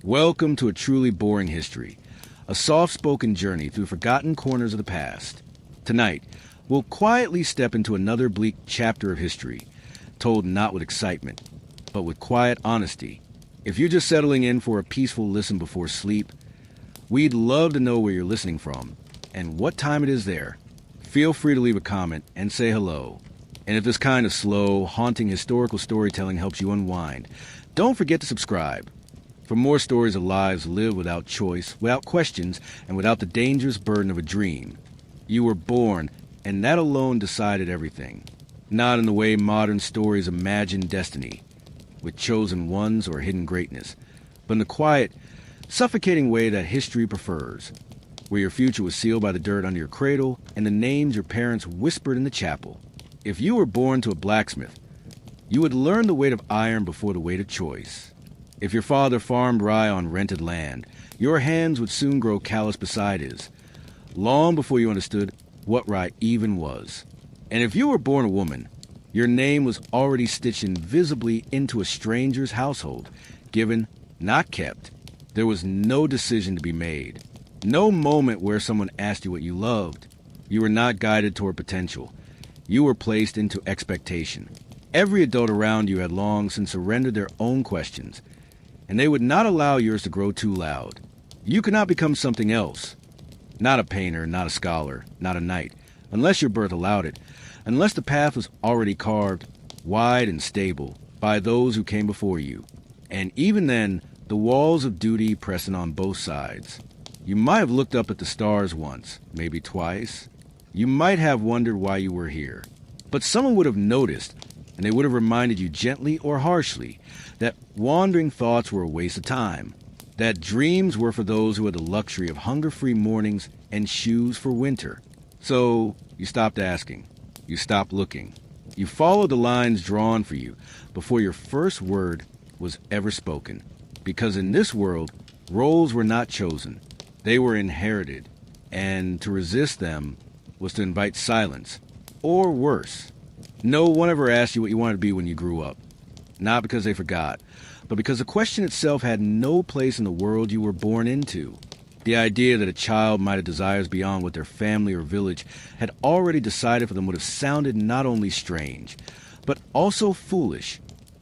Welcome to a truly boring history, a soft-spoken journey through forgotten corners of the past. Tonight, we'll quietly step into another bleak chapter of history, told not with excitement, but with quiet honesty. If you're just settling in for a peaceful listen before sleep, we'd love to know where you're listening from and what time it is there. Feel free to leave a comment and say hello. And if this kind of slow, haunting historical storytelling helps you unwind, don't forget to subscribe. For more stories of lives lived without choice, without questions, and without the dangerous burden of a dream. You were born, and that alone decided everything. Not in the way modern stories imagine destiny, with chosen ones or hidden greatness, but in the quiet, suffocating way that history prefers, where your future was sealed by the dirt under your cradle and the names your parents whispered in the chapel. If you were born to a blacksmith, you would learn the weight of iron before the weight of choice. If your father farmed rye on rented land, your hands would soon grow callous beside his, long before you understood what rye even was. And if you were born a woman, your name was already stitched invisibly into a stranger's household, given, not kept. There was no decision to be made, no moment where someone asked you what you loved. You were not guided toward potential. You were placed into expectation. Every adult around you had long since surrendered their own questions, and they would not allow yours to grow too loud. You could not become something else. Not a painter, not a scholar, not a knight, unless your birth allowed it, unless the path was already carved, wide and stable, by those who came before you. And even then, the walls of duty pressing on both sides. You might have looked up at the stars once, maybe twice. You might have wondered why you were here. But someone would have noticed, and they would have reminded you gently or harshly that wandering thoughts were a waste of time, that dreams were for those who had the luxury of hunger-free mornings and shoes for winter. So you stopped asking. You stopped looking. You followed the lines drawn for you before your first word was ever spoken. Because in this world, roles were not chosen. They were inherited. And to resist them was to invite silence, or worse. No one ever asked you what you wanted to be when you grew up. Not because they forgot, but because the question itself had no place in the world you were born into. The idea that a child might have desires beyond what their family or village had already decided for them would have sounded not only strange, but also foolish,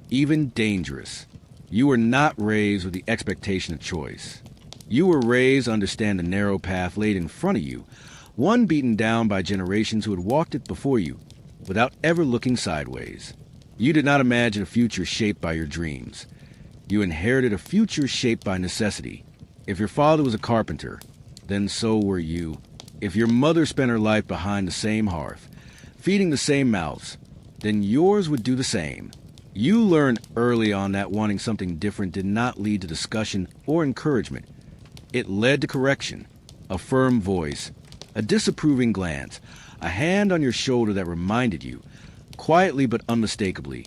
even dangerous. You were not raised with the expectation of choice. You were raised to understand the narrow path laid in front of you, one beaten down by generations who had walked it before you, without ever looking sideways. You did not imagine a future shaped by your dreams. You inherited a future shaped by necessity. If your father was a carpenter, then so were you. If your mother spent her life behind the same hearth, feeding the same mouths, then yours would do the same. You learned early on that wanting something different did not lead to discussion or encouragement. It led to correction, a firm voice, a disapproving glance, a hand on your shoulder that reminded you, quietly but unmistakably,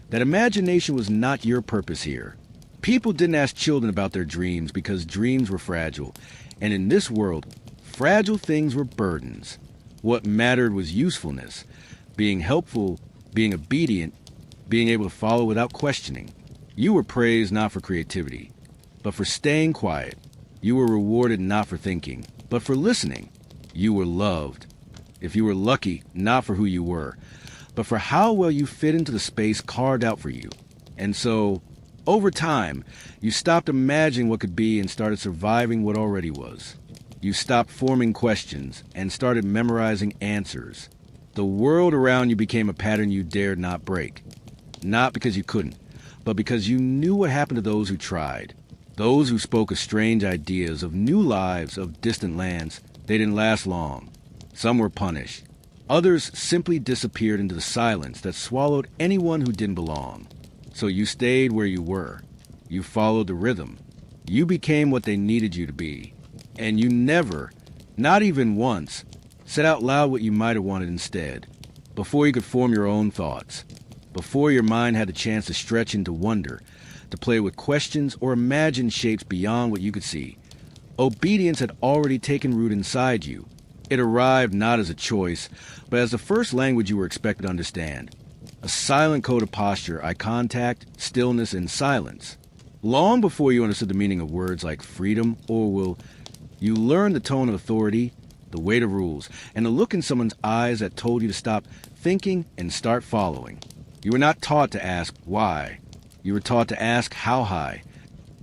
that imagination was not your purpose here. People didn't ask children about their dreams because dreams were fragile, and in this world, fragile things were burdens. What mattered was usefulness, being helpful, being obedient, being able to follow without questioning. You were praised not for creativity, but for staying quiet. You were rewarded not for thinking, but for listening. You were loved. If you were lucky, not for who you were, but for how well you fit into the space carved out for you. And so, over time, you stopped imagining what could be and started surviving what already was. You stopped forming questions and started memorizing answers. The world around you became a pattern you dared not break. Not because you couldn't, but because you knew what happened to those who tried. Those who spoke of strange ideas, of new lives, of distant lands. They didn't last long. Some were punished. Others simply disappeared into the silence that swallowed anyone who didn't belong. So you stayed where you were. You followed the rhythm. You became what they needed you to be. And you never, not even once, said out loud what you might have wanted instead. Before you could form your own thoughts. Before your mind had a chance to stretch into wonder, to play with questions or imagine shapes beyond what you could see. Obedience had already taken root inside you. It arrived not as a choice, but as the first language you were expected to understand. A silent code of posture, eye contact, stillness, and silence. Long before you understood the meaning of words like freedom or will, you learned the tone of authority, the weight of rules, and the look in someone's eyes that told you to stop thinking and start following. You were not taught to ask why. You were taught to ask how high.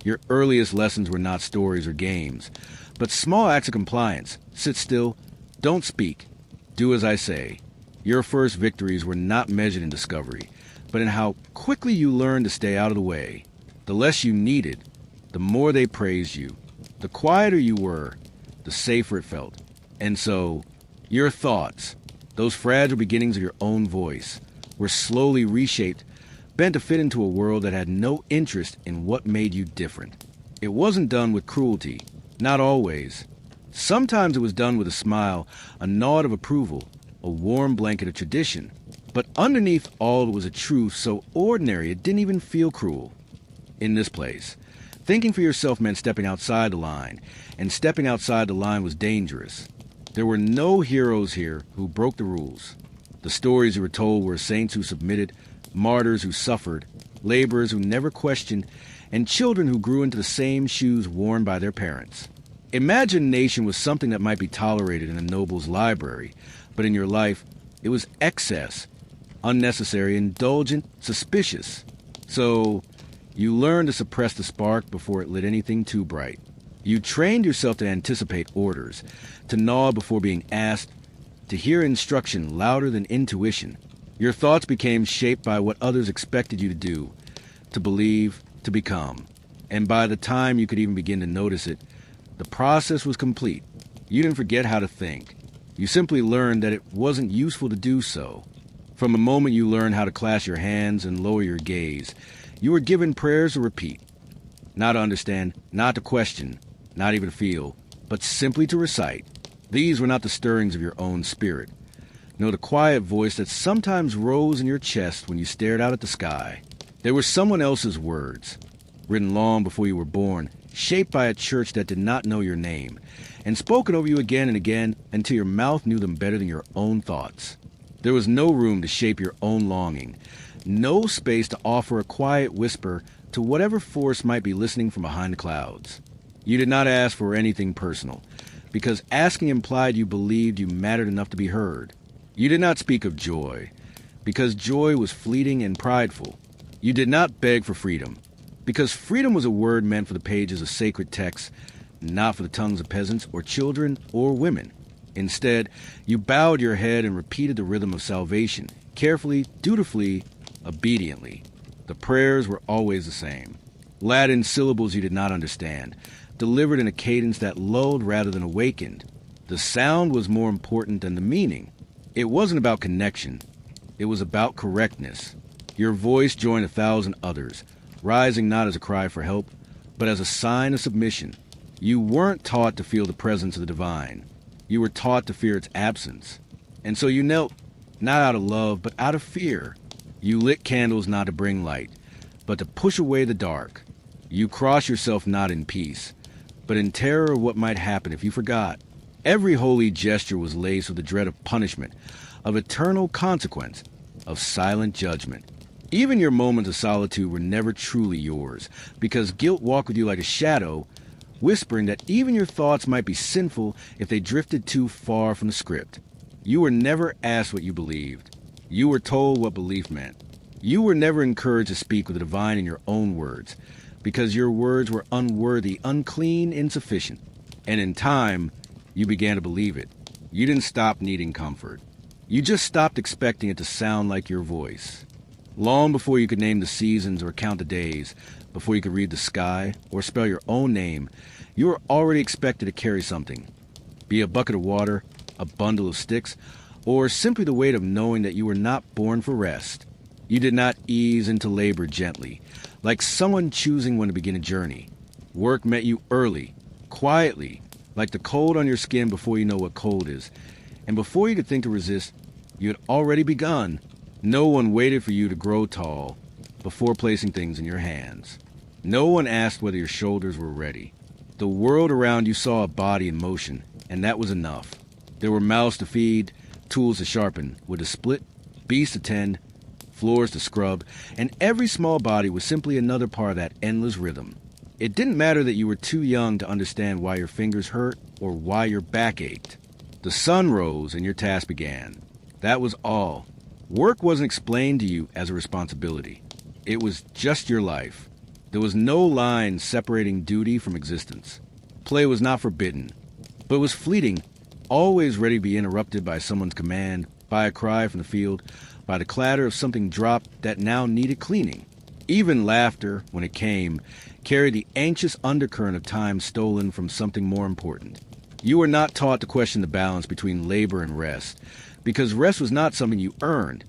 Your earliest lessons were not stories or games, but small acts of compliance. Sit still, don't speak, do as I say. Your first victories were not measured in discovery, but in how quickly you learned to stay out of the way. The less you needed, the more they praised you. The quieter you were, the safer it felt. And so, your thoughts, those fragile beginnings of your own voice, were slowly reshaped, bent to fit into a world that had no interest in what made you different. It wasn't done with cruelty, not always. Sometimes it was done with a smile, a nod of approval, a warm blanket of tradition. But underneath all was a truth so ordinary it didn't even feel cruel. In this place, thinking for yourself meant stepping outside the line, and stepping outside the line was dangerous. There were no heroes here who broke the rules. The stories you were told were saints who submitted, martyrs who suffered, laborers who never questioned, and children who grew into the same shoes worn by their parents. Imagination was something that might be tolerated in a noble's library, but in your life, it was excess, unnecessary, indulgent, suspicious. So, you learned to suppress the spark before it lit anything too bright. You trained yourself to anticipate orders, to nod before being asked, to hear instruction louder than intuition. Your thoughts became shaped by what others expected you to do, to believe, to become. And by the time you could even begin to notice it, the process was complete. You didn't forget how to think. You simply learned that it wasn't useful to do so. From the moment you learned how to clasp your hands and lower your gaze, you were given prayers to repeat. Not to understand, not to question, not even to feel, but simply to recite. These were not the stirrings of your own spirit. No, the quiet voice that sometimes rose in your chest when you stared out at the sky. They were someone else's words, written long before you were born, shaped by a church that did not know your name, and spoken over you again and again until your mouth knew them better than your own thoughts. There was no room to shape your own longing, no space to offer a quiet whisper to whatever force might be listening from behind the clouds. You did not ask for anything personal, because asking implied you believed you mattered enough to be heard. You did not speak of joy, because joy was fleeting and prideful. You did not beg for freedom, because freedom was a word meant for the pages of sacred texts, not for the tongues of peasants or children or women. Instead, you bowed your head and repeated the rhythm of salvation, carefully, dutifully, obediently. The prayers were always the same. Latin syllables you did not understand, delivered in a cadence that lulled rather than awakened. The sound was more important than the meaning. It wasn't about connection. It was about correctness. Your voice joined 1,000 others, rising not as a cry for help, but as a sign of submission. You weren't taught to feel the presence of the divine. You were taught to fear its absence. And so you knelt, not out of love, but out of fear. You lit candles not to bring light, but to push away the dark. You crossed yourself not in peace, but in terror of what might happen if you forgot. Every holy gesture was laced with the dread of punishment, of eternal consequence, of silent judgment. Even your moments of solitude were never truly yours, because guilt walked with you like a shadow, whispering that even your thoughts might be sinful if they drifted too far from the script. You were never asked what you believed. You were told what belief meant. You were never encouraged to speak with the divine in your own words, because your words were unworthy, unclean, insufficient. And in time, you began to believe it. You didn't stop needing comfort. You just stopped expecting it to sound like your voice. Long before you could name the seasons or count the days, before you could read the sky or spell your own name, you were already expected to carry something. Be a bucket of water, a bundle of sticks, or simply the weight of knowing that you were not born for rest. You did not ease into labor gently, like someone choosing when to begin a journey. Work met you early, quietly, like the cold on your skin before you know what cold is. And before you could think to resist, you had already begun. No one waited for you to grow tall before placing things in your hands. No one asked whether your shoulders were ready. The world around you saw a body in motion, and that was enough. There were mouths to feed, tools to sharpen, wood to split, beasts to tend, floors to scrub, and every small body was simply another part of that endless rhythm. It didn't matter that you were too young to understand why your fingers hurt or why your back ached. The sun rose and your task began. That was all. Work wasn't explained to you as a responsibility. It was just your life. There was no line separating duty from existence. Play was not forbidden, but it was fleeting, always ready to be interrupted by someone's command, by a cry from the field, by the clatter of something dropped that now needed cleaning. Even laughter, when it came, carried the anxious undercurrent of time stolen from something more important. You were not taught to question the balance between labor and rest, because rest was not something you earned.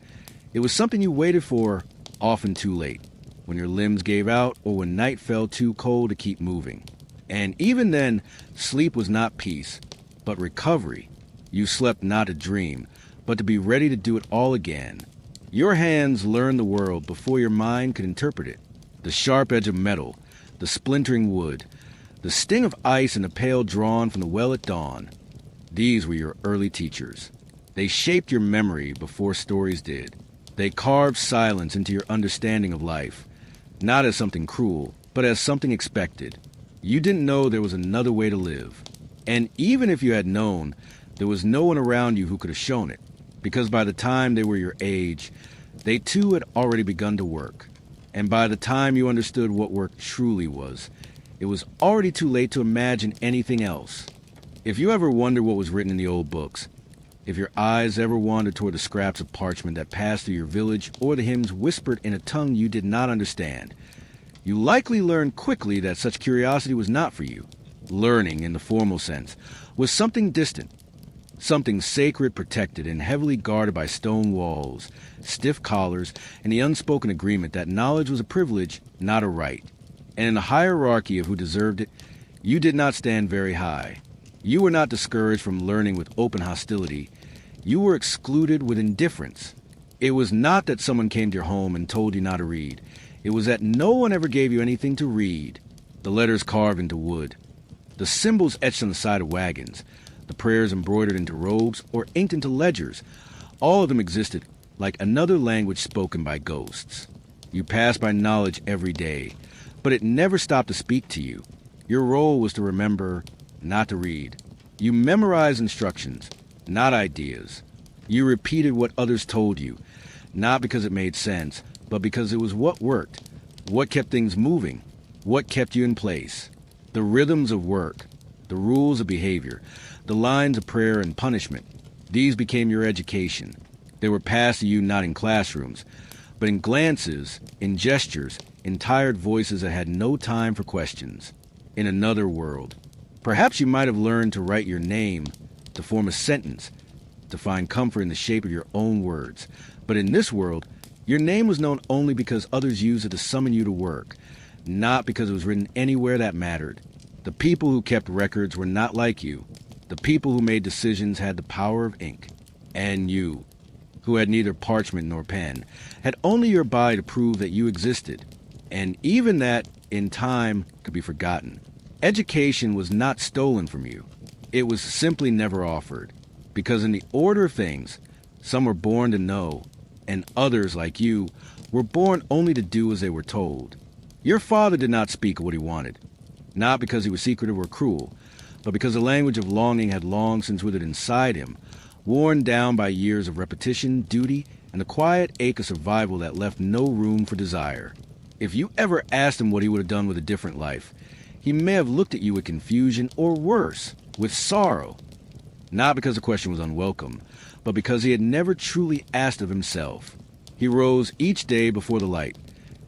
It was something you waited for, often too late, when your limbs gave out or when night fell too cold to keep moving. And even then, sleep was not peace, but recovery. You slept not to dream, but to be ready to do it all again. Your hands learned the world before your mind could interpret it. The sharp edge of metal, the splintering wood, the sting of ice and the pail drawn from the well at dawn. These were your early teachers. They shaped your memory before stories did. They carved silence into your understanding of life, not as something cruel, but as something expected. You didn't know there was another way to live. And even if you had known, there was no one around you who could have shown it, because by the time they were your age, they too had already begun to work. And by the time you understood what work truly was, it was already too late to imagine anything else. If you ever wonder what was written in the old books, if your eyes ever wandered toward the scraps of parchment that passed through your village or the hymns whispered in a tongue you did not understand, you likely learned quickly that such curiosity was not for you. Learning, in the formal sense, was something distant, something sacred, protected, and heavily guarded by stone walls, stiff collars, and the unspoken agreement that knowledge was a privilege, not a right. And in the hierarchy of who deserved it, you did not stand very high. You were not discouraged from learning with open hostility. You were excluded with indifference. It was not that someone came to your home and told you not to read. It was that no one ever gave you anything to read. The letters carved into wood, the symbols etched on the side of wagons, the prayers embroidered into robes or inked into ledgers, all of them existed like another language spoken by ghosts. You passed by knowledge every day, but it never stopped to speak to you. Your role was to remember, not to read. You memorized instructions, not ideas. You repeated what others told you, not because it made sense, but because it was what worked, what kept things moving, what kept you in place. The rhythms of work, the rules of behavior, the lines of prayer and punishment, these became your education. They were passed to you not in classrooms, but in glances, in gestures, in tired voices that had no time for questions. In another world, perhaps you might have learned to write your name, to form a sentence, to find comfort in the shape of your own words. But in this world, your name was known only because others used it to summon you to work, not because it was written anywhere that mattered. The people who kept records were not like you. The people who made decisions had the power of ink. And you, who had neither parchment nor pen, had only your body to prove that you existed. And even that, in time, could be forgotten. Education was not stolen from you. It was simply never offered. Because in the order of things, some were born to know, and others, like you, were born only to do as they were told. Your father did not speak of what he wanted, not because he was secretive or cruel, but because the language of longing had long since withered inside him, worn down by years of repetition, duty, and the quiet ache of survival that left no room for desire. If you ever asked him what he would have done with a different life, he may have looked at you with confusion, or worse, with sorrow. Not because the question was unwelcome, but because he had never truly asked of himself. He rose each day before the light,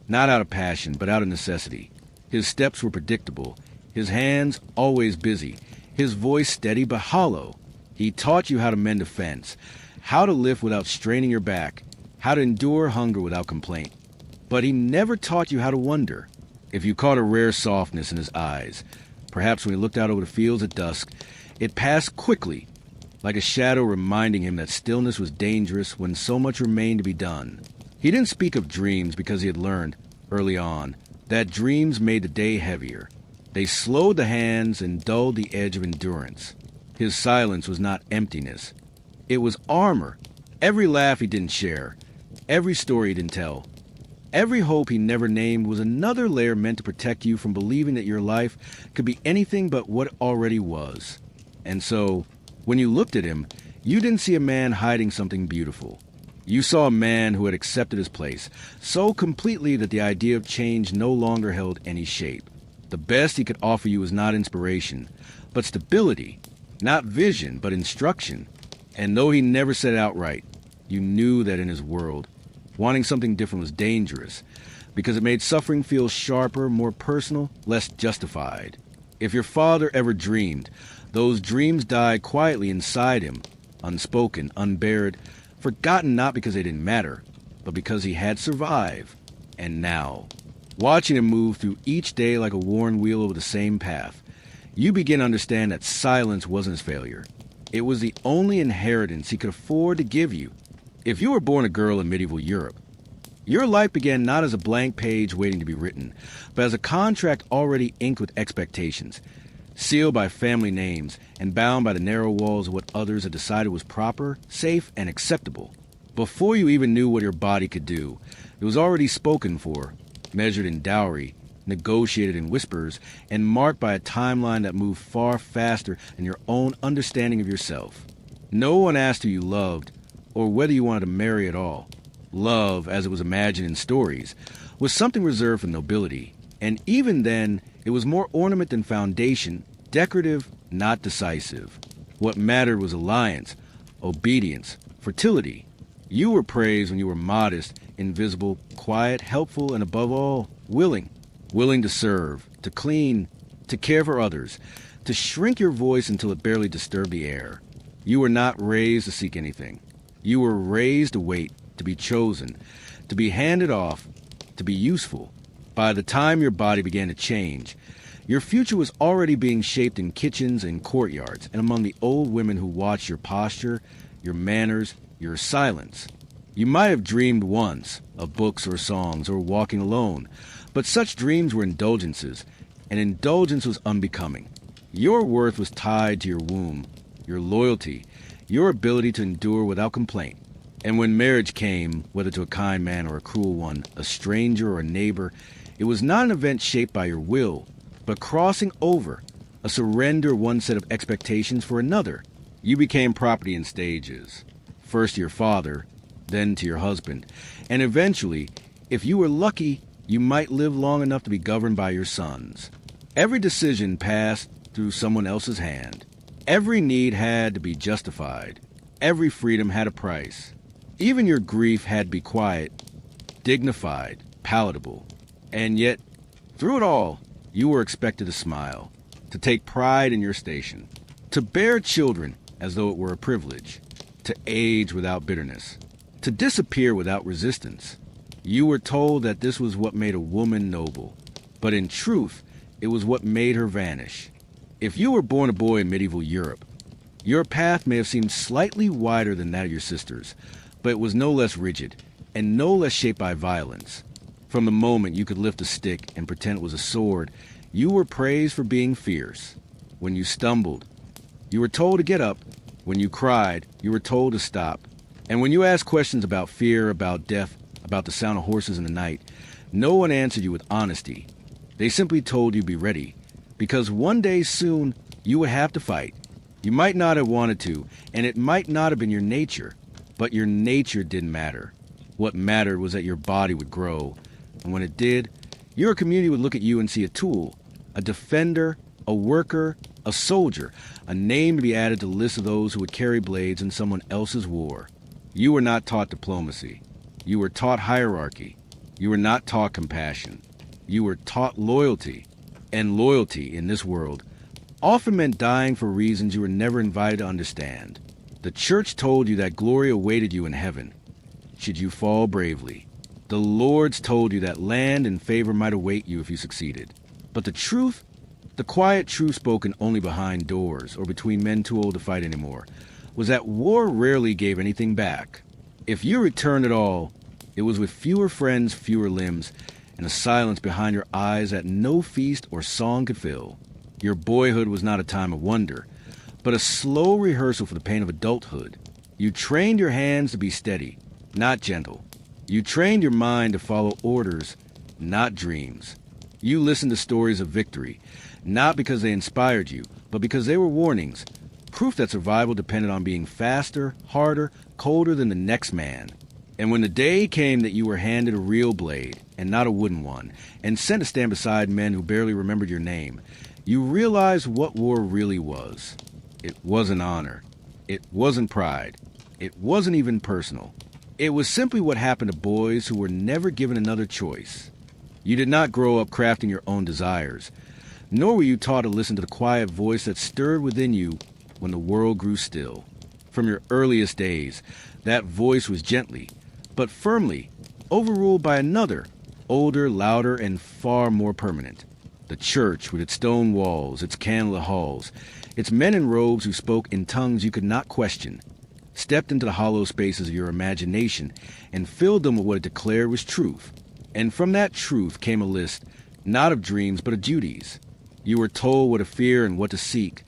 not out of passion, but out of necessity. His steps were predictable, his hands always busy, his voice steady but hollow. He taught you how to mend a fence, how to lift without straining your back, how to endure hunger without complaint. But he never taught you how to wonder. If you caught a rare softness in his eyes, perhaps when he looked out over the fields at dusk, it passed quickly, like a shadow reminding him that stillness was dangerous when so much remained to be done. He didn't speak of dreams because he had learned, early on, that dreams made the day heavier. They slowed the hands and dulled the edge of endurance. His silence was not emptiness. It was armor. Every laugh he didn't share, Every story he didn't tell, every hope he never named was another layer meant to protect you from believing that your life could be anything but what it already was. And so, when you looked at him, you didn't see a man hiding something beautiful. You saw a man who had accepted his place so completely that the idea of change no longer held any shape. The best he could offer you was not inspiration, but stability, not vision, but instruction. And though he never said it outright, you knew that in his world, wanting something different was dangerous, because it made suffering feel sharper, more personal, less justified. If your father ever dreamed, those dreams died quietly inside him, unspoken, unbared, forgotten not because they didn't matter, but because he had survived. And now, watching him move through each day like a worn wheel over the same path, you begin to understand that silence wasn't his failure. It was the only inheritance he could afford to give you. If you were born a girl in medieval Europe, your life began not as a blank page waiting to be written, but as a contract already inked with expectations, sealed by family names and bound by the narrow walls of what others had decided was proper, safe, and acceptable. Before you even knew what your body could do, it was already spoken for, measured in dowry, negotiated in whispers, and marked by a timeline that moved far faster than your own understanding of yourself. No one asked who you loved, or whether you wanted to marry at all. Love, as it was imagined in stories, was something reserved for nobility, and even then, it was more ornament than foundation, decorative, not decisive. What mattered was alliance, obedience, fertility. You were praised when you were modest, invisible, quiet, helpful, and above all, willing. Willing to serve, to clean, to care for others, to shrink your voice until it barely disturbed the air. You were not raised to seek anything. You were raised to wait, to be chosen, to be handed off, to be useful. By the time your body began to change, your future was already being shaped in kitchens and courtyards and among the old women who watched your posture, your manners, your silence. You might have dreamed once of books or songs or walking alone, but such dreams were indulgences, and indulgence was unbecoming. Your worth was tied to your womb, your loyalty, your ability to endure without complaint. And when marriage came, whether to a kind man or a cruel one, a stranger or a neighbor, it was not an event shaped by your will, but crossing over, a surrender of one set of expectations for another. You became property in stages, first to your father, then to your husband, and eventually, if you were lucky, you might live long enough to be governed by your sons. Every decision passed through someone else's hand. Every need had to be justified. Every freedom had a price. Even your grief had to be quiet, dignified, palatable. And yet, through it all, you were expected to smile, to take pride in your station, to bear children as though it were a privilege, to age without bitterness, to disappear without resistance. You were told that this was what made a woman noble, but in truth, it was what made her vanish. If you were born a boy in medieval Europe, your path may have seemed slightly wider than that of your sisters, but it was no less rigid, and no less shaped by violence. From the moment you could lift a stick and pretend it was a sword, you were praised for being fierce. When you stumbled, you were told to get up. When you cried, you were told to stop. And when you asked questions about fear, about death, about the sound of horses in the night, no one answered you with honesty. They simply told you to be ready, because one day soon you would have to fight. You might not have wanted to, and it might not have been your nature, but your nature didn't matter. What mattered was that your body would grow, and when it did, your community would look at you and see a tool, a defender, a worker, a soldier, a name to be added to the list of those who would carry blades in someone else's war. You were not taught diplomacy. You were taught hierarchy. You were not taught compassion. You were taught loyalty. And loyalty, in this world, often meant dying for reasons you were never invited to understand. The church told you that glory awaited you in heaven, should you fall bravely. The lords told you that land and favor might await you if you succeeded. But the truth, the quiet truth spoken only behind doors or between men too old to fight anymore, was that war rarely gave anything back. If you returned at all, it was with fewer friends, fewer limbs, and a silence behind your eyes that no feast or song could fill. Your boyhood was not a time of wonder, but a slow rehearsal for the pain of adulthood. You trained your hands to be steady, not gentle, You trained your mind to follow orders, not dreams. You listened to stories of victory, not because they inspired you, but because they were warnings, proof that survival depended on being faster, harder, colder than the next man. And when the day came that you were handed a real blade, and not a wooden one, and sent to stand beside men who barely remembered your name, you realized what war really was. It wasn't honor. It wasn't pride. It wasn't even personal. It was simply what happened to boys who were never given another choice. You did not grow up crafting your own desires, nor were you taught to listen to the quiet voice that stirred within you when the world grew still. From your earliest days, that voice was gently, but firmly, overruled by another, older, louder, and far more permanent. The church, with its stone walls, its candlelit halls, its men in robes who spoke in tongues you could not question, stepped into the hollow spaces of your imagination and filled them with what it declared was truth. And from that truth came a list, not of dreams, but of duties. You were told what to fear and what to seek,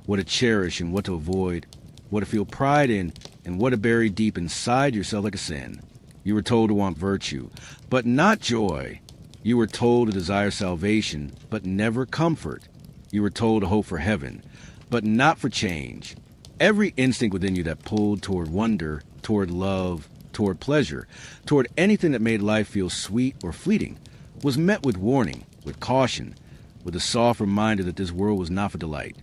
what to cherish and what to avoid, what to feel pride in and what to bury deep inside yourself like a sin. You were told to want virtue, but not joy. You were told to desire salvation, but never comfort. You were told to hope for heaven, but not for change. Every instinct within you that pulled toward wonder, toward love, toward pleasure, toward anything that made life feel sweet or fleeting, was met with warning, with caution, with a soft reminder that this world was not for delight,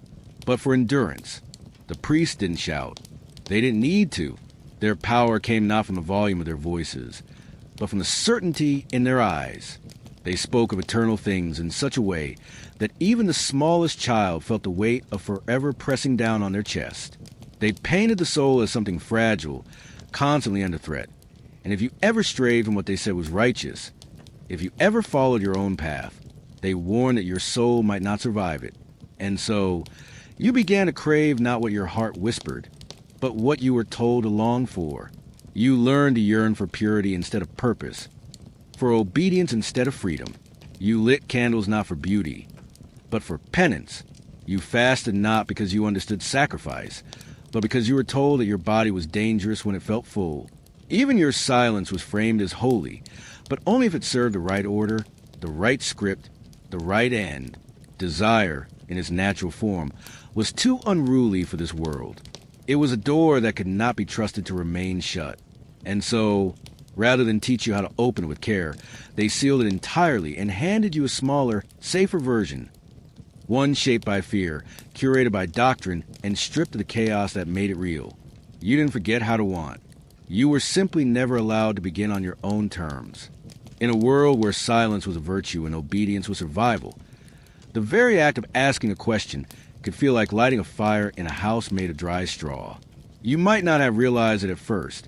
but for endurance. The priests didn't shout. They didn't need to. Their power came not from the volume of their voices, but from the certainty in their eyes. They spoke of eternal things in such a way that even the smallest child felt the weight of forever pressing down on their chest. They painted the soul as something fragile, constantly under threat. And if you ever strayed from what they said was righteous, if you ever followed your own path, they warned that your soul might not survive it. And so, you began to crave not what your heart whispered, but what you were told to long for. You learned to yearn for purity instead of purpose, for obedience instead of freedom. You lit candles not for beauty, but for penance. You fasted not because you understood sacrifice, but because you were told that your body was dangerous when it felt full. Even your silence was framed as holy, but only if it served the right order, the right script, the right end. Desire, in its natural form, was too unruly for this world. It was a door that could not be trusted to remain shut. And so, rather than teach you how to open it with care, they sealed it entirely and handed you a smaller, safer version. One shaped by fear, curated by doctrine, and stripped of the chaos that made it real. You didn't forget how to want. You were simply never allowed to begin on your own terms. In a world where silence was a virtue and obedience was survival, the very act of asking a question could feel like lighting a fire in a house made of dry straw. You might not have realized it at first,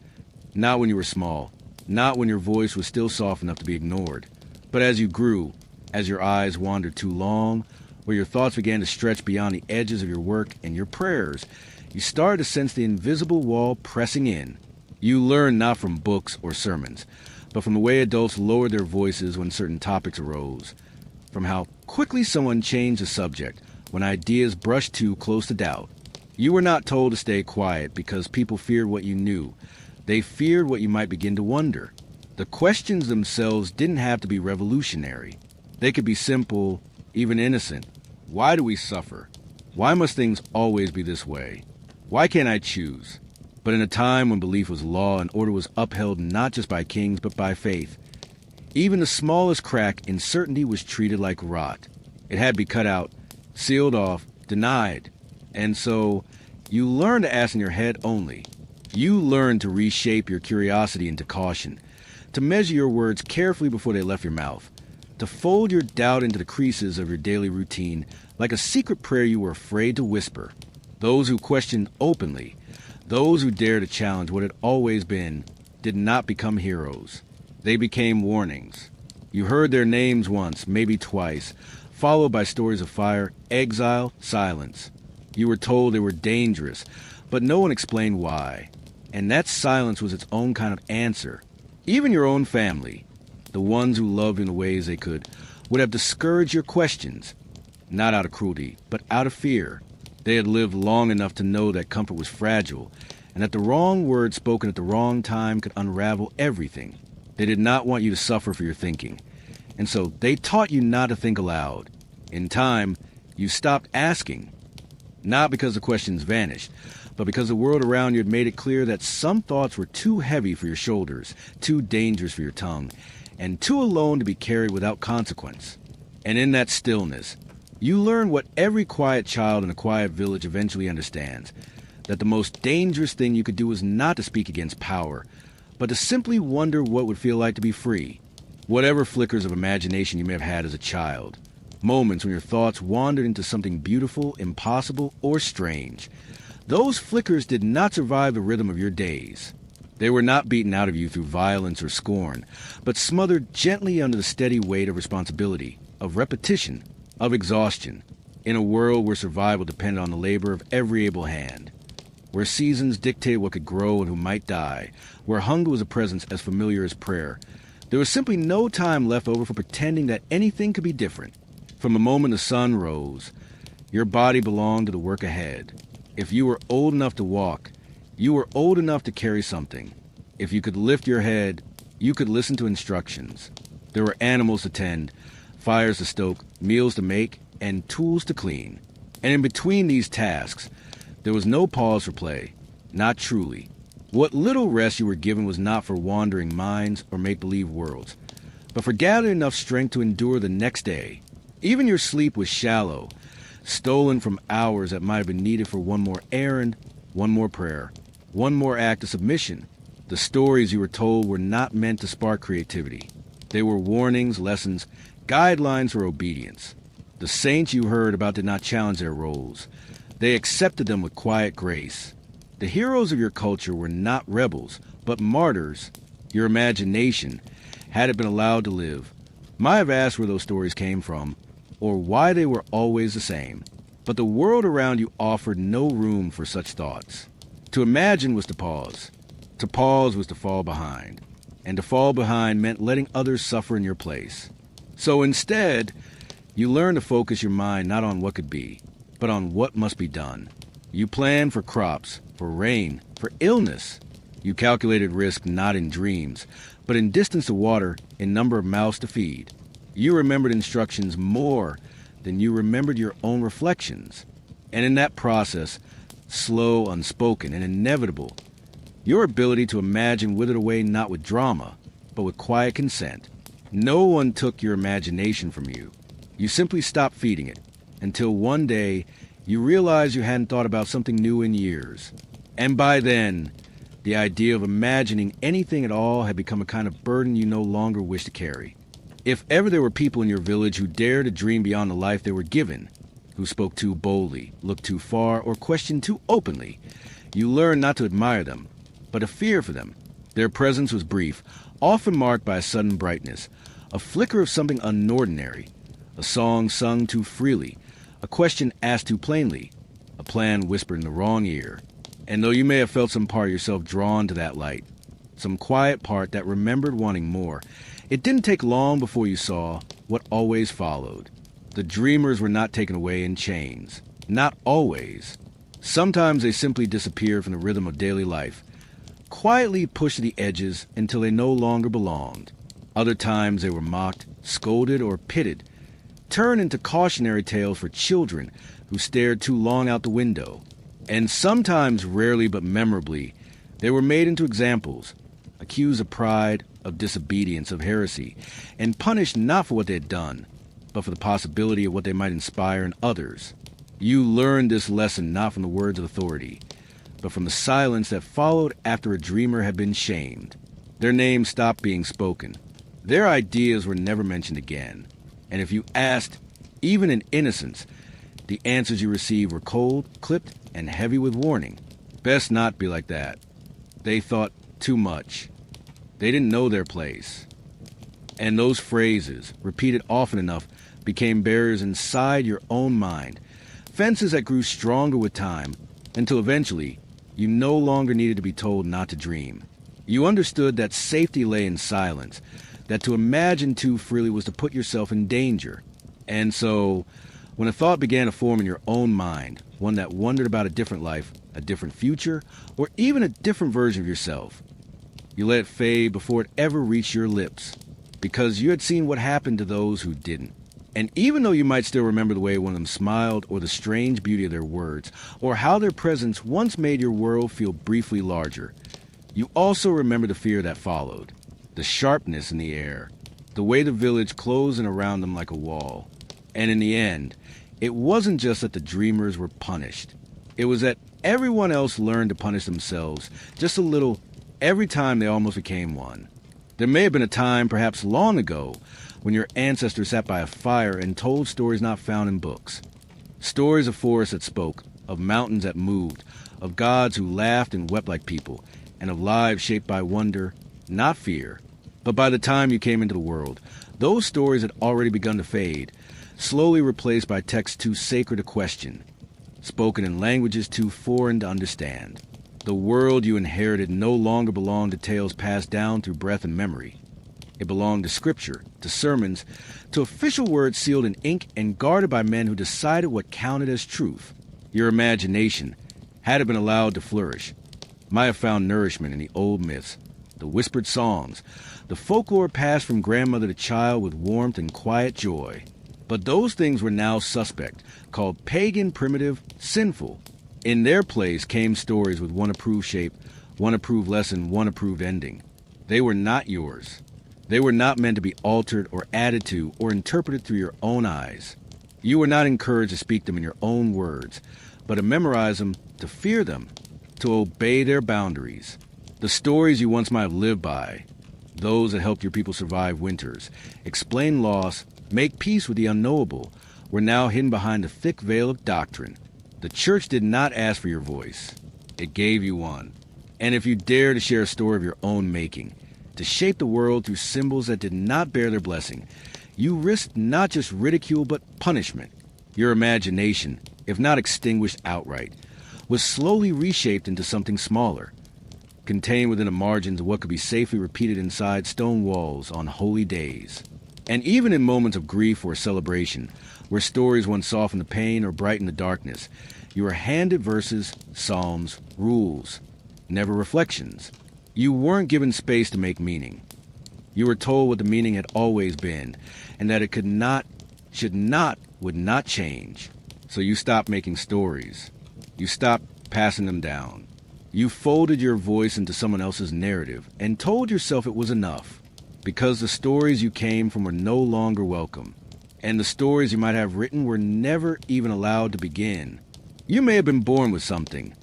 not when you were small, not when your voice was still soft enough to be ignored, but as you grew, as your eyes wandered too long, where your thoughts began to stretch beyond the edges of your work and your prayers, you started to sense the invisible wall pressing in. You learned not from books or sermons, but from the way adults lowered their voices when certain topics arose, from how quickly someone changed the subject when ideas brushed too close to doubt. You were not told to stay quiet because people feared what you knew. They feared what you might begin to wonder. The questions themselves didn't have to be revolutionary. They could be simple, even innocent. Why do we suffer? Why must things always be this way? Why can't I choose? But in a time when belief was law and order was upheld not just by kings but by faith, even the smallest crack in certainty was treated like rot. It had to be cut out, sealed off, denied. And so, you learned to ask in your head only. You learned to reshape your curiosity into caution, to measure your words carefully before they left your mouth, to fold your doubt into the creases of your daily routine like a secret prayer you were afraid to whisper. Those who questioned openly, those who dared to challenge what had always been, did not become heroes. They became warnings. You heard their names once, maybe twice, followed by stories of fire, exile, silence. You were told they were dangerous, but no one explained why. And that silence was its own kind of answer. Even your own family, the ones who loved in the ways they could, would have discouraged your questions, not out of cruelty, but out of fear. They had lived long enough to know that comfort was fragile, and that the wrong word spoken at the wrong time could unravel everything. They did not want you to suffer for your thinking, and so they taught you not to think aloud. In time, you stopped asking, not because the questions vanished, but because the world around you had made it clear that some thoughts were too heavy for your shoulders, too dangerous for your tongue, and too alone to be carried without consequence. And in that stillness, you learn what every quiet child in a quiet village eventually understands, that the most dangerous thing you could do is not to speak against power, but to simply wonder what would feel like to be free. Whatever flickers of imagination you may have had as a child, moments when your thoughts wandered into something beautiful, impossible, or strange, those flickers did not survive the rhythm of your days. They were not beaten out of you through violence or scorn, but smothered gently under the steady weight of responsibility, of repetition, of exhaustion, in a world where survival depended on the labor of every able hand, where seasons dictated what could grow and who might die, where hunger was a presence as familiar as prayer. There was simply no time left over for pretending that anything could be different. From the moment the sun rose, your body belonged to the work ahead. If you were old enough to walk, you were old enough to carry something. If you could lift your head, you could listen to instructions. There were animals to tend, fires to stoke, meals to make, and tools to clean. And in between these tasks, there was no pause for play, not truly. What little rest you were given was not for wandering minds or make-believe worlds, but for gathering enough strength to endure the next day. Even your sleep was shallow, stolen from hours that might have been needed for one more errand, one more prayer, one more act of submission. The stories you were told were not meant to spark creativity. They were warnings, lessons, guidelines for obedience. The saints you heard about did not challenge their roles. They accepted them with quiet grace. The heroes of your culture were not rebels, but martyrs. Your imagination, had it been allowed to live, might have asked where those stories came from, or why they were always the same. But the world around you offered no room for such thoughts. To imagine was to pause. To pause was to fall behind. And to fall behind meant letting others suffer in your place. So instead, you learned to focus your mind not on what could be, but on what must be done. You planned for crops, for rain, for illness. You calculated risk not in dreams, but in distance to water, in number of mouths to feed. You remembered instructions more than you remembered your own reflections. And in that process, slow, unspoken, and inevitable, your ability to imagine withered away not with drama, but with quiet consent. No one took your imagination from you. You simply stopped feeding it, until one day you realized you hadn't thought about something new in years. And by then, the idea of imagining anything at all had become a kind of burden you no longer wished to carry. If ever there were people in your village who dared to dream beyond the life they were given, who spoke too boldly, looked too far, or questioned too openly, you learned not to admire them, but to fear for them. Their presence was brief, often marked by a sudden brightness, a flicker of something unordinary, a song sung too freely, a question asked too plainly, a plan whispered in the wrong ear. And though you may have felt some part of yourself drawn to that light, some quiet part that remembered wanting more, it didn't take long before you saw what always followed. The dreamers were not taken away in chains. Not always. Sometimes they simply disappeared from the rhythm of daily life, quietly pushed to the edges until they no longer belonged. Other times they were mocked, scolded, or pitted, turned into cautionary tales for children who stared too long out the window. And sometimes, rarely but memorably, they were made into examples, accused of pride, of disobedience, of heresy, and punished not for what they had done, but for the possibility of what they might inspire in others. You learned this lesson not from the words of authority, but from the silence that followed after a dreamer had been shamed. Their names stopped being spoken. Their ideas were never mentioned again. And if you asked, even in innocence, the answers you received were cold, clipped, and heavy with warning. Best not be like that. They thought too much. They didn't know their place. And those phrases, repeated often enough, became barriers inside your own mind, fences that grew stronger with time, until eventually you no longer needed to be told not to dream. You understood that safety lay in silence, that to imagine too freely was to put yourself in danger. And so, when a thought began to form in your own mind, one that wondered about a different life, a different future, or even a different version of yourself, You let it fade before it ever reached your lips, because you had seen what happened to those who didn't. And even though you might still remember the way one of them smiled, or the strange beauty of their words, or how their presence once made your world feel briefly larger, you also remember the fear that followed, the sharpness in the air, the way the village closed in around them like a wall. And in the end, it wasn't just that the dreamers were punished. It was that everyone else learned to punish themselves just a little every time they almost became one. There may have been a time, perhaps long ago, when your ancestors sat by a fire and told stories not found in books. Stories of forests that spoke, of mountains that moved, of gods who laughed and wept like people, and of lives shaped by wonder, not fear. But by the time you came into the world, those stories had already begun to fade, slowly replaced by texts too sacred to question, spoken in languages too foreign to understand. The world you inherited no longer belonged to tales passed down through breath and memory. It belonged to scripture, to sermons, to official words sealed in ink and guarded by men who decided what counted as truth. Your imagination, had it been allowed to flourish, might have found nourishment in the old myths, the whispered songs, the folklore passed from grandmother to child with warmth and quiet joy. But those things were now suspect, called pagan, primitive, sinful. In their place came stories with one approved shape, one approved lesson, one approved ending. They were not yours. They were not meant to be altered or added to or interpreted through your own eyes. You were not encouraged to speak them in your own words, but to memorize them, to fear them, to obey their boundaries. The stories you once might have lived by, those that helped your people survive winters, explain loss, make peace with the unknowable, were now hidden behind a thick veil of doctrine. The church did not ask for your voice. It gave you one. And if you dare to share a story of your own making, to shape the world through symbols that did not bear their blessing, you risked not just ridicule but punishment. Your imagination, if not extinguished outright, was slowly reshaped into something smaller, contained within the margins of what could be safely repeated inside stone walls on holy days. And even in moments of grief or celebration, where stories once softened the pain or brightened the darkness, you were handed verses, psalms, rules, never reflections. You weren't given space to make meaning. You were told what the meaning had always been, and that it could not, should not, would not change. So you stopped making stories. You stopped passing them down. You folded your voice into someone else's narrative and told yourself it was enough, because the stories you came from were no longer welcome, and the stories you might have written were never even allowed to begin. You may have been born with something,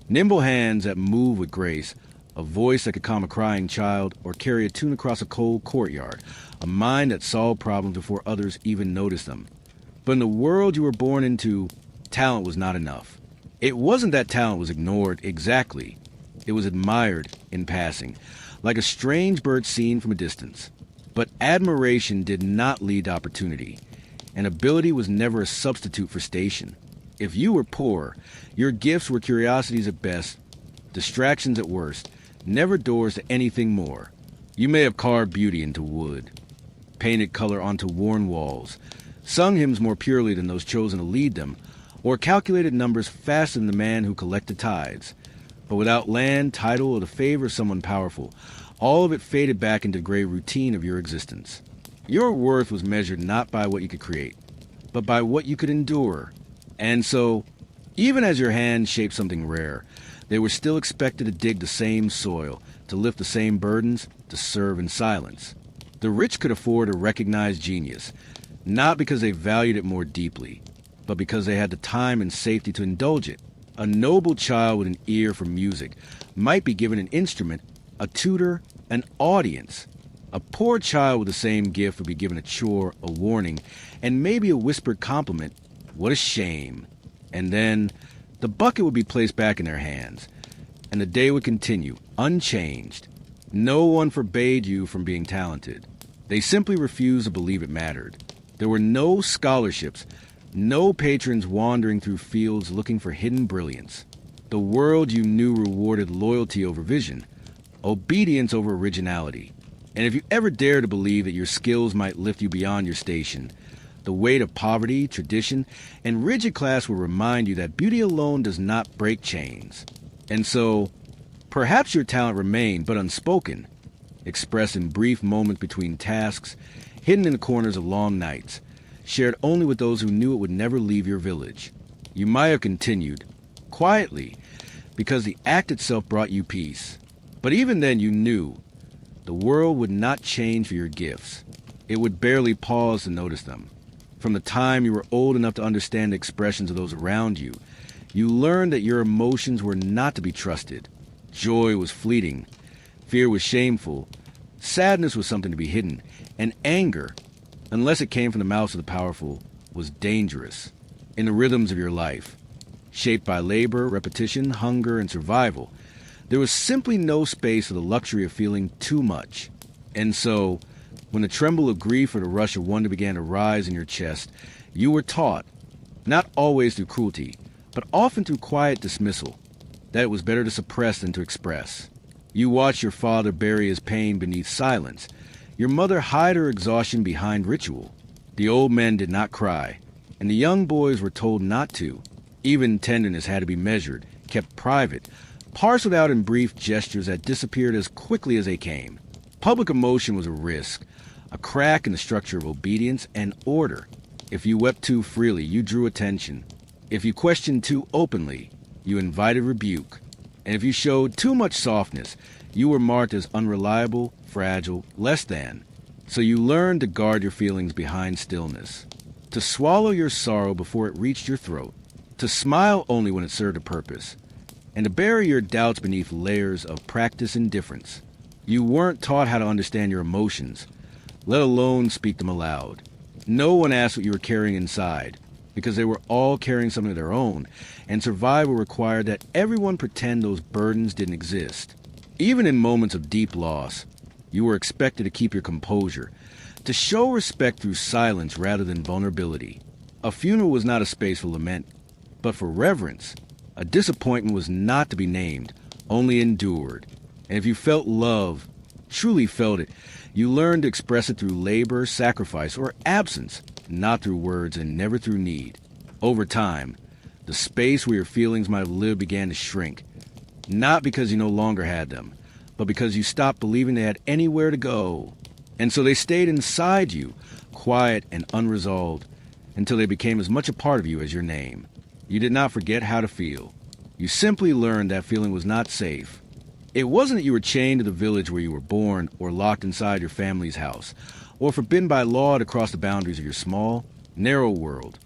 nimble hands that move with grace, a voice that could calm a crying child or carry a tune across a cold courtyard, a mind that solved problems before others even noticed them. But in the world you were born into, talent was not enough. It wasn't that talent was ignored exactly. It was admired in passing, like a strange bird seen from a distance. But admiration did not lead to opportunity, and ability was never a substitute for station. If you were poor, your gifts were curiosities at best, distractions at worst, never doors to anything more. You may have carved beauty into wood, painted color onto worn walls, sung hymns more purely than those chosen to lead them, or calculated numbers faster than the man who collected tithes. But without land, title, or the favor of someone powerful, all of it faded back into the gray routine of your existence. Your worth was measured not by what you could create, but by what you could endure. And so, even as your hands shaped something rare, they were still expected to dig the same soil, to lift the same burdens, to serve in silence. The rich could afford to recognize genius, not because they valued it more deeply, but because they had the time and safety to indulge it. A noble child with an ear for music might be given an instrument, a tutor, an audience. A poor child with the same gift would be given a chore, a warning, and maybe a whispered compliment. What a shame. And then the bucket would be placed back in their hands, and the day would continue, unchanged. No one forbade you from being talented. They simply refused to believe it mattered. There were no scholarships, no patrons wandering through fields looking for hidden brilliance. The world you knew rewarded loyalty over vision, obedience over originality. And if you ever dared to believe that your skills might lift you beyond your station, the weight of poverty, tradition, and rigid class will remind you that beauty alone does not break chains. And so, Perhaps your talent remained, but unspoken, expressed in brief moments between tasks, hidden in the corners of long nights, shared only with those who knew it would never leave your village. You might have continued, quietly, because the act itself brought you peace. But even then you knew the world would not change for your gifts. It would barely pause to notice them. From the time you were old enough to understand the expressions of those around you, you learned that your emotions were not to be trusted. Joy was fleeting, fear was shameful, sadness was something to be hidden, and anger, unless it came from the mouths of the powerful, was dangerous. In the rhythms of your life, shaped by labor, repetition, hunger, and survival, there was simply no space for the luxury of feeling too much. And so, when the tremble of grief or the rush of wonder began to rise in your chest, you were taught, not always through cruelty, but often through quiet dismissal, that it was better to suppress than to express. You watched your father bury his pain beneath silence, your mother hide her exhaustion behind ritual. The old men did not cry, and the young boys were told not to. Even tenderness had to be measured, kept private, parceled out in brief gestures that disappeared as quickly as they came. Public emotion was a risk, a crack in the structure of obedience and order. If you wept too freely, you drew attention. If you questioned too openly, you invited rebuke. And if you showed too much softness, you were marked as unreliable, fragile, less than. So you learned to guard your feelings behind stillness, to swallow your sorrow before it reached your throat, to smile only when it served a purpose, and to bury your doubts beneath layers of practiced indifference. You weren't taught how to understand your emotions, let alone speak them aloud. No one asked what you were carrying inside, because they were all carrying something of their own, and survival required that everyone pretend those burdens didn't exist. Even in moments of deep loss, you were expected to keep your composure, to show respect through silence rather than vulnerability. A funeral was not a space for lament, but for reverence. A disappointment was not to be named, only endured. And if you felt love, truly felt it, you learned to express it through labor, sacrifice, or absence, not through words and never through need. Over time, the space where your feelings might have lived began to shrink, not because you no longer had them, but because you stopped believing they had anywhere to go. And so they stayed inside you, quiet and unresolved, until they became as much a part of you as your name. You did not forget how to feel. You simply learned that feeling was not safe. It wasn't that you were chained to the village where you were born, or locked inside your family's house, or forbidden by law to cross the boundaries of your small, narrow world.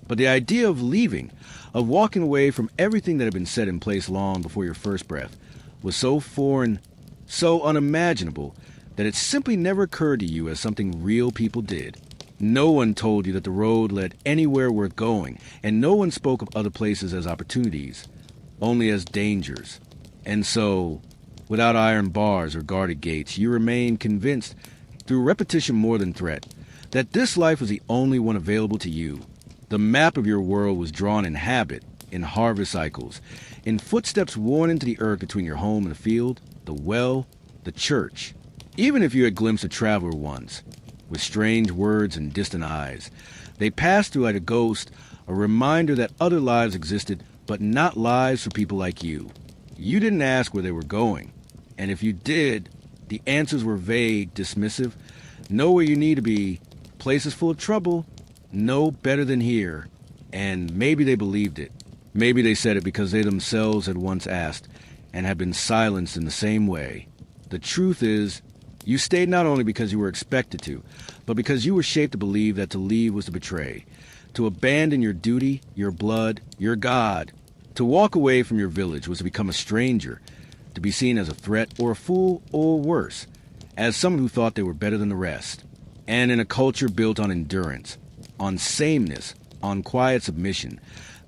But the idea of leaving, of walking away from everything that had been set in place long before your first breath, was so foreign, so unimaginable, that it simply never occurred to you as something real people did. No one told you that the road led anywhere worth going, and no one spoke of other places as opportunities, only as dangers. And so, without iron bars or guarded gates, you remained convinced, through repetition more than threat, that this life was the only one available to you. The map of your world was drawn in habit, in harvest cycles, in footsteps worn into the earth between your home and the field, the well, the church. Even if you had glimpsed a traveler once, with strange words and distant eyes, they passed through like a ghost, a reminder that other lives existed, but not lives for people like you. You didn't ask where they were going, and if you did, the answers were vague, dismissive. Know where you need to be, places full of trouble, no better than here. And maybe they believed it. Maybe they said it because they themselves had once asked, and had been silenced in the same way. The truth is, you stayed not only because you were expected to, but because you were shaped to believe that to leave was to betray, to abandon your duty, your blood, your God. To walk away from your village was to become a stranger, to be seen as a threat or a fool or worse, as someone who thought they were better than the rest. And in a culture built on endurance, on sameness, on quiet submission,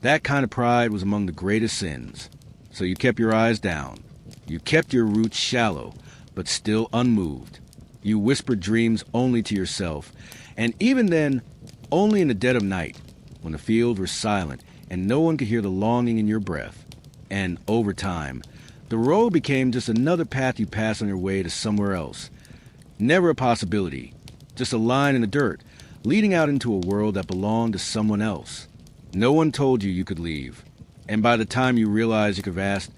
that kind of pride was among the greatest sins. So you kept your eyes down. You kept your roots shallow, but still unmoved. You whispered dreams only to yourself, and even then, only in the dead of night, when the fields were silent and no one could hear the longing in your breath. And over time, the road became just another path you passed on your way to somewhere else. Never a possibility, just a line in the dirt, leading out into a world that belonged to someone else. No one told you you could leave, and by the time you realized you could have asked,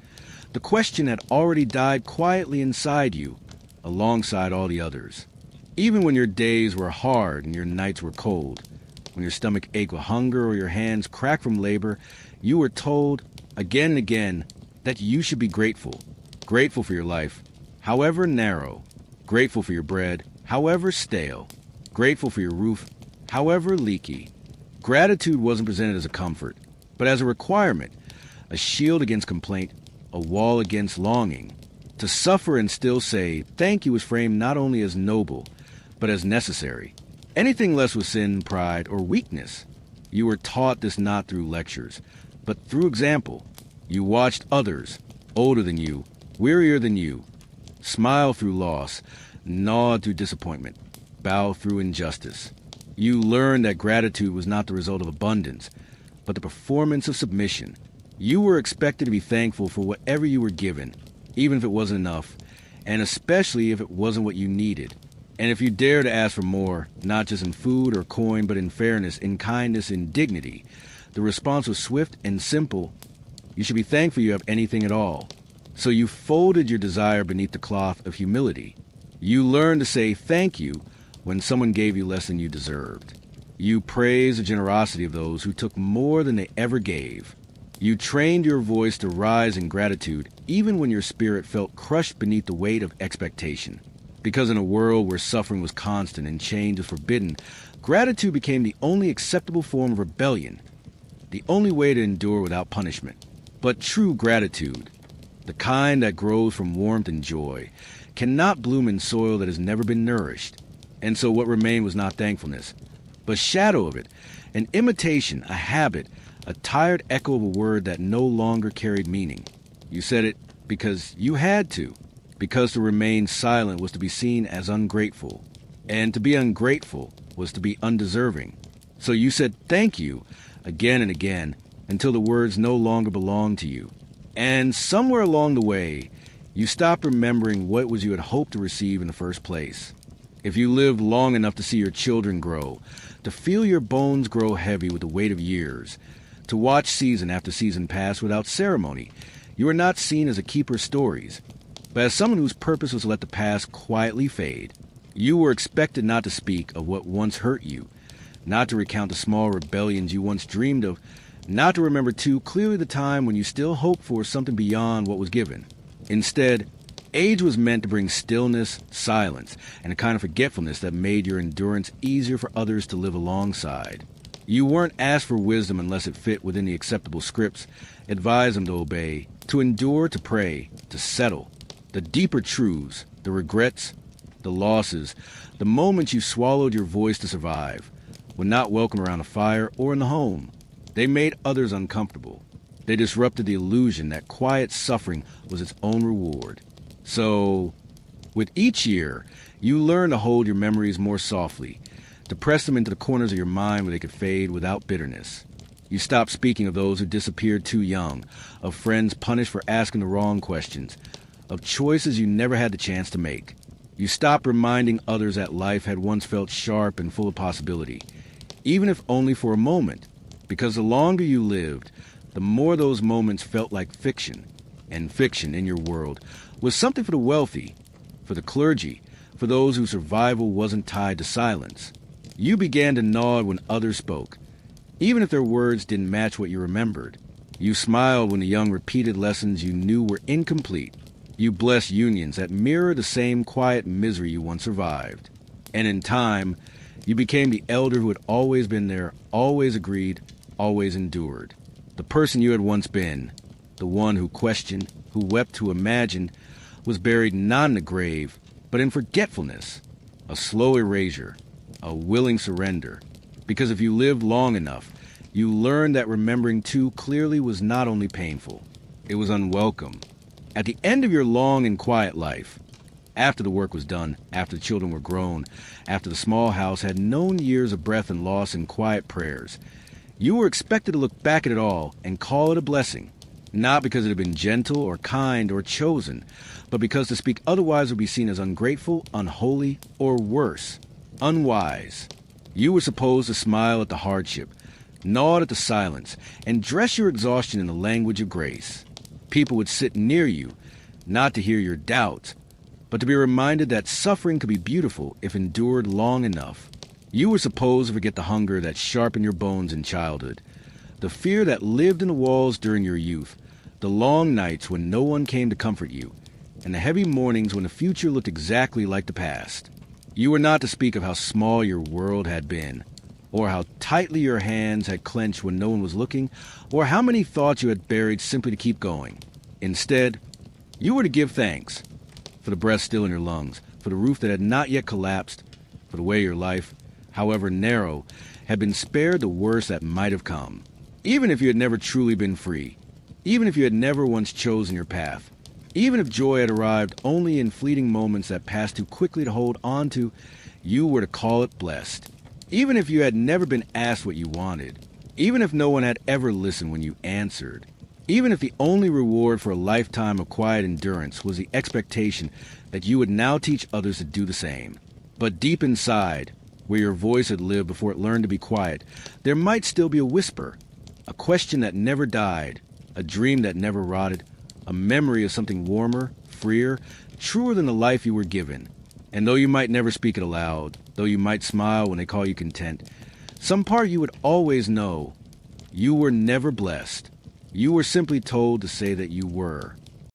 The question had already died quietly inside you, alongside all the others. Even when your days were hard and your nights were cold, when your stomach ached with hunger or your hands cracked from labor, you were told again and again that you should be grateful. Grateful for your life, however narrow. Grateful for your bread, however stale. Grateful for your roof, however leaky. Gratitude wasn't presented as a comfort, but as a requirement, a shield against complaint, a wall against longing. To suffer and still say thank you was framed not only as noble, but as necessary. Anything less was sin, pride, or weakness. You were taught this not through lectures, but through example. You watched others, older than you, wearier than you, smile through loss, nod through disappointment, bow through injustice. You learned that gratitude was not the result of abundance, but the performance of submission. You were expected to be thankful for whatever you were given, even if it wasn't enough, and especially if it wasn't what you needed. And if you dare to ask for more, not just in food or coin, but in fairness, in kindness, in dignity, the response was swift and simple. You should be thankful you have anything at all. So you folded your desire beneath the cloth of humility. You learned to say thank you when someone gave you less than you deserved. You praised the generosity of those who took more than they ever gave. You trained your voice to rise in gratitude even when your spirit felt crushed beneath the weight of expectation. Because in a world where suffering was constant and change was forbidden, gratitude became the only acceptable form of rebellion, the only way to endure without punishment. But true gratitude, the kind that grows from warmth and joy, cannot bloom in soil that has never been nourished. And so what remained was not thankfulness, but shadow of it, an imitation, a habit, a tired echo of a word that no longer carried meaning. You said it because you had to, because to remain silent was to be seen as ungrateful, and to be ungrateful was to be undeserving. So you said thank you again and again until the words no longer belonged to you. And somewhere along the way, you stopped remembering what it was you had hoped to receive in the first place. If you lived long enough to see your children grow, to feel your bones grow heavy with the weight of years, to watch season after season pass without ceremony, you were not seen as a keeper of stories, but as someone whose purpose was to let the past quietly fade. You were expected not to speak of what once hurt you, not to recount the small rebellions you once dreamed of, not to remember too clearly the time when you still hoped for something beyond what was given. Instead, age was meant to bring stillness, silence, and a kind of forgetfulness that made your endurance easier for others to live alongside. You weren't asked for wisdom unless it fit within the acceptable scripts, advised them to obey, to endure, to pray, to settle. The deeper truths, the regrets, the losses, the moments you swallowed your voice to survive, were not welcome around a fire or in the home. They made others uncomfortable. They disrupted the illusion that quiet suffering was its own reward. So, with each year, you learn to hold your memories more softly, to press them into the corners of your mind where they could fade without bitterness. You stopped speaking of those who disappeared too young, of friends punished for asking the wrong questions, of choices you never had the chance to make. You stopped reminding others that life had once felt sharp and full of possibility, even if only for a moment, because the longer you lived, the more those moments felt like fiction. And fiction, in your world, was something for the wealthy, for the clergy, for those whose survival wasn't tied to silence. You began to nod when others spoke, even if their words didn't match what you remembered. You smiled when the young repeated lessons you knew were incomplete. You blessed unions that mirror the same quiet misery you once survived. And in time, you became the elder who had always been there, always agreed, always endured. The person you had once been, the one who questioned, who wept, who imagined, was buried not in a grave, but in forgetfulness, a slow erasure, a willing surrender. Because if you lived long enough, you learned that remembering too clearly was not only painful, it was unwelcome. At the end of your long and quiet life, after the work was done, after the children were grown, after the small house had known years of breath and loss and quiet prayers, you were expected to look back at it all and call it a blessing, not because it had been gentle or kind or chosen, but because to speak otherwise would be seen as ungrateful, unholy, or worse, unwise. You were supposed to smile at the hardship, nod at the silence, and dress your exhaustion in the language of grace. People would sit near you, not to hear your doubts, but to be reminded that suffering could be beautiful if endured long enough. You were supposed to forget the hunger that sharpened your bones in childhood, the fear that lived in the walls during your youth, the long nights when no one came to comfort you, and the heavy mornings when the future looked exactly like the past. You were not to speak of how small your world had been, or how tightly your hands had clenched when no one was looking, or how many thoughts you had buried simply to keep going. Instead, you were to give thanks for the breath still in your lungs, for the roof that had not yet collapsed, for the way your life, however narrow, had been spared the worst that might have come. Even if you had never truly been free, even if you had never once chosen your path, even if joy had arrived only in fleeting moments that passed too quickly to hold on to, you were to call it blessed. Even if you had never been asked what you wanted, even if no one had ever listened when you answered, even if the only reward for a lifetime of quiet endurance was the expectation that you would now teach others to do the same. But deep inside, where your voice had lived before it learned to be quiet, there might still be a whisper, a question that never died, a dream that never rotted, a memory of something warmer, freer, truer than the life you were given. And though you might never speak it aloud, though you might smile when they call you content, some part you would always know you were never blessed. You were simply told to say that you were.